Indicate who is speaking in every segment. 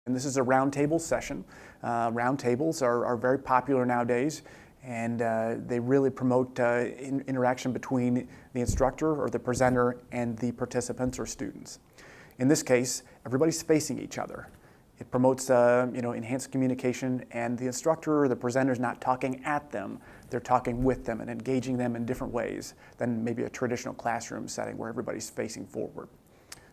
Speaker 1: And this is a roundtable session. Roundtables are very popular nowadays, and they really promote interaction between the instructor or the presenter and the participants or students. In this case, everybody's facing each other. It promotes enhanced communication, and the instructor or the presenter is not talking at them. They're talking with them and engaging them in different ways than maybe a traditional classroom setting where everybody's facing forward.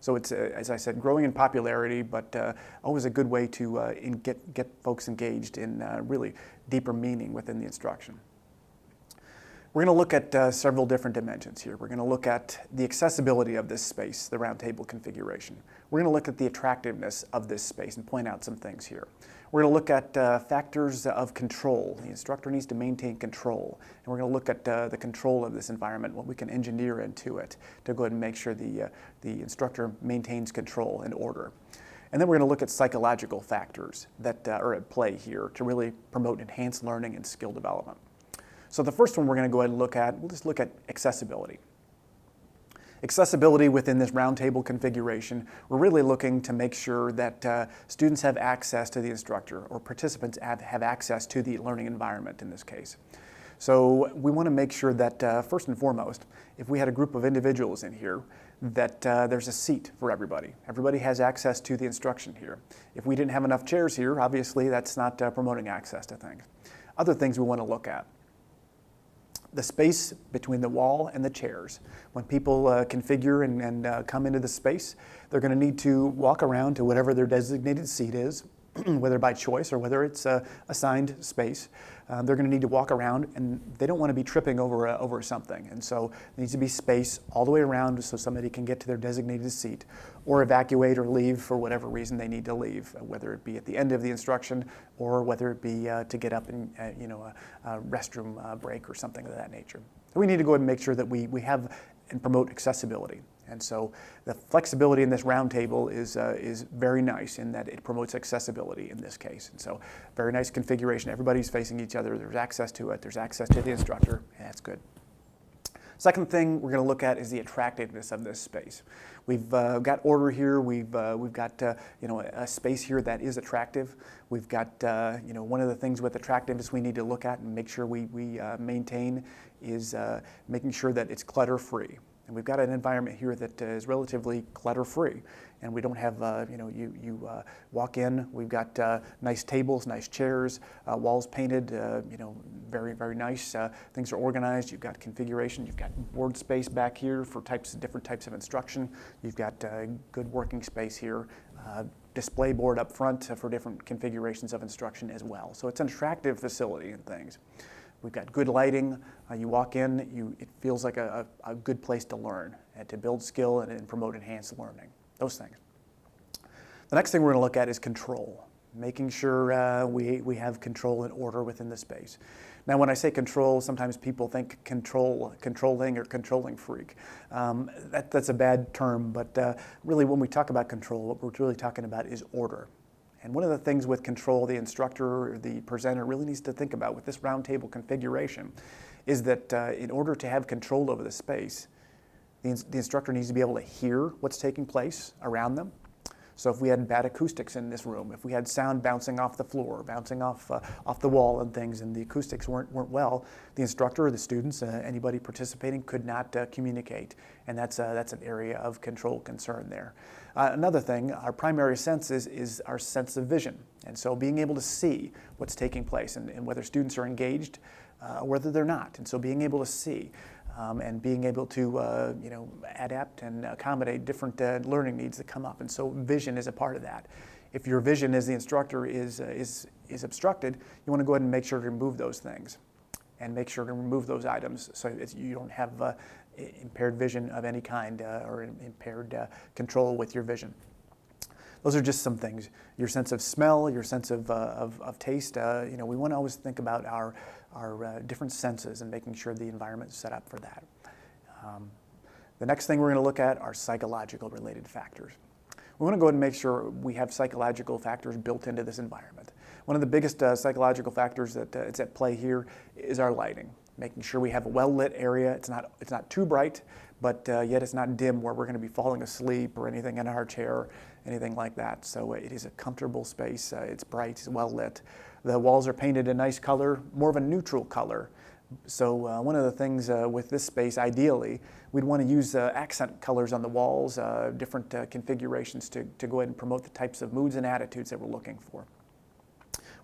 Speaker 1: So it's, as I said, growing in popularity, but always a good way to get folks engaged in really deeper meaning within the instruction. We're going to look at several different dimensions here. We're going to look at the accessibility of this space, the roundtable configuration. We're going to look at the attractiveness of this space and point out some things here. We're going to look at factors of control. The instructor needs to maintain control. And we're going to look at the control of this environment, what we can engineer into it to go ahead and make sure the instructor maintains control and order. And then we're going to look at psychological factors that are at play here to really promote enhanced learning and skill development. So the first one we're going to go ahead and look at, we'll just look at accessibility. Accessibility within this roundtable configuration, we're really looking to make sure that students have access to the instructor or participants have access to the learning environment in this case. So we want to make sure that first and foremost, if we had a group of individuals in here, that there's a seat for everybody. Everybody has access to the instruction here. If we didn't have enough chairs here, obviously that's not promoting access to things. Other things we want to look at. The space between the wall and the chairs. When people configure and come into the space, they're going to need to walk around to whatever their designated seat is, whether by choice or whether it's assigned space. They're going to need to walk around, and they don't want to be tripping over something. And so there needs to be space all the way around so somebody can get to their designated seat or evacuate or leave for whatever reason they need to leave, whether it be at the end of the instruction or whether it be to get up and a restroom break or something of that nature. So we need to go ahead and make sure that we have and promote accessibility. And so the flexibility in this roundtable is very nice in that it promotes accessibility in this case. And so very nice configuration. Everybody's facing each other. There's access to it. There's access to the instructor. And that's good. Second thing we're going to look at is the attractiveness of this space. We've got order here. We've got a space here that is attractive. We've got one of the things with attractiveness we need to look at and make sure we maintain is making sure that it's clutter-free. And we've got an environment here that is relatively clutter-free, and we don't have, you walk in, we've got nice tables, nice chairs, walls painted, very, very nice. Things are organized. You've got configuration. You've got board space back here for different types of instruction. You've got good working space here. Display board up front for different configurations of instruction as well. So it's an attractive facility and things. We've got good lighting. You walk in, it feels like a good place to learn and to build skill and promote enhanced learning, those things. The next thing we're going to look at is control, making sure we have control and order within the space. Now, when I say control, sometimes people think controlling or controlling freak. That's a bad term, but really when we talk about control, what we're really talking about is order. And one of the things with control the instructor or the presenter really needs to think about with this roundtable configuration is that in order to have control over the space, the instructor needs to be able to hear what's taking place around them. So if we had bad acoustics in this room, if we had sound bouncing off the floor, bouncing off the wall and things, and the acoustics weren't well, the instructor or the students, anybody participating could not communicate. And that's an area of control concern there. Another thing, our primary sense is our sense of vision. And so being able to see what's taking place and whether students are engaged, whether they're not. And so being able to see and being able to adapt and accommodate different learning needs that come up. And so vision is a part of that. If your vision as the instructor is obstructed, you want to go ahead and make sure to remove those things and make sure to remove those items so you don't have impaired vision of any kind or impaired control with your vision. Those are just some things. Your sense of smell, your sense of taste. We want to always think about our different senses and making sure the environment is set up for that. The next thing we're going to look at are psychological related factors. We want to go ahead and make sure we have psychological factors built into this environment. One of the biggest psychological factors that it's at play here is our lighting. Making sure we have a well-lit area. It's not too bright, but yet it's not dim where we're going to be falling asleep or anything in our chair. anything like that. So it is a comfortable space. It's bright, it's well lit. The walls are painted a nice color, more of a neutral color. So one of the things with this space, ideally, we'd want to use accent colors on the walls, different configurations to go ahead and promote the types of moods and attitudes that we're looking for.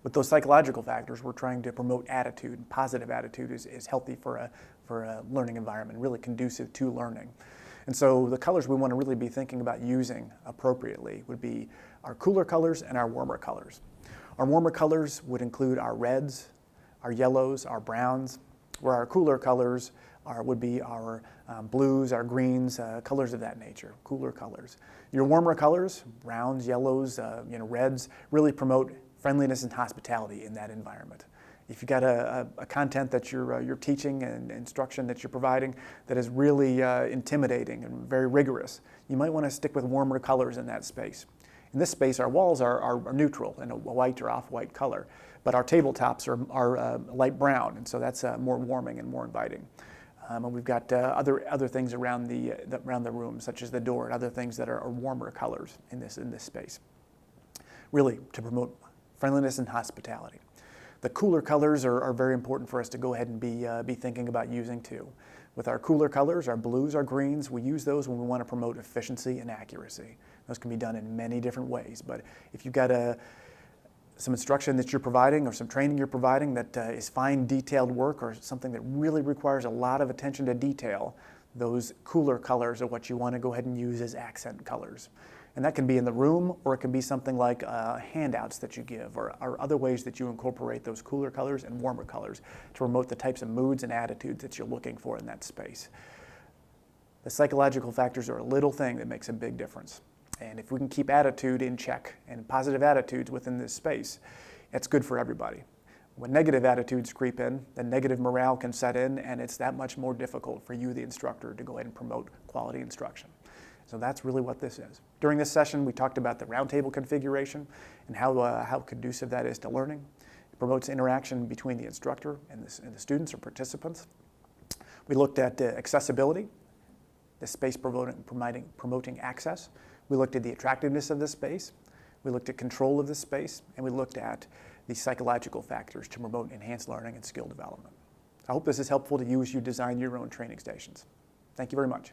Speaker 1: With those psychological factors, we're trying to promote attitude. Positive attitude is healthy for a learning environment, really conducive to learning. And so the colors we want to really be thinking about using appropriately would be our cooler colors and our warmer colors. Our warmer colors would include our reds, our yellows, our browns, where our cooler colors would be our blues, our greens, colors of that nature, cooler colors. Your warmer colors, browns, yellows, reds, really promote friendliness and hospitality in that environment. If you've got a content that you're teaching and instruction that you're providing that is really intimidating and very rigorous, you might want to stick with warmer colors in that space. In this space, our walls are neutral in a white or off-white color, but our tabletops are light brown, and so that's more warming and more inviting. And we've got other things around the room, such as the door and other things that are warmer colors in this space, really to promote friendliness and hospitality. The cooler colors are very important for us to go ahead and be thinking about using too. With our cooler colors, our blues, our greens, we use those when we want to promote efficiency and accuracy. Those can be done in many different ways, but if you've got some instruction that you're providing or some training you're providing that is fine, detailed work or something that really requires a lot of attention to detail, those cooler colors are what you want to go ahead and use as accent colors. And that can be in the room, or it can be something like handouts that you give, or other ways that you incorporate those cooler colors and warmer colors to promote the types of moods and attitudes that you're looking for in that space. The psychological factors are a little thing that makes a big difference. And if we can keep attitude in check and positive attitudes within this space, it's good for everybody. When negative attitudes creep in, then negative morale can set in, and it's that much more difficult for you, the instructor, to go ahead and promote quality instruction. So that's really what this is. During this session, we talked about the roundtable configuration and how conducive that is to learning. It promotes interaction between the instructor and the students or participants. We looked at accessibility, the space promoting access. We looked at the attractiveness of this space. We looked at control of this space, and we looked at the psychological factors to promote enhanced learning and skill development. I hope this is helpful to you as you design your own training stations. Thank you very much.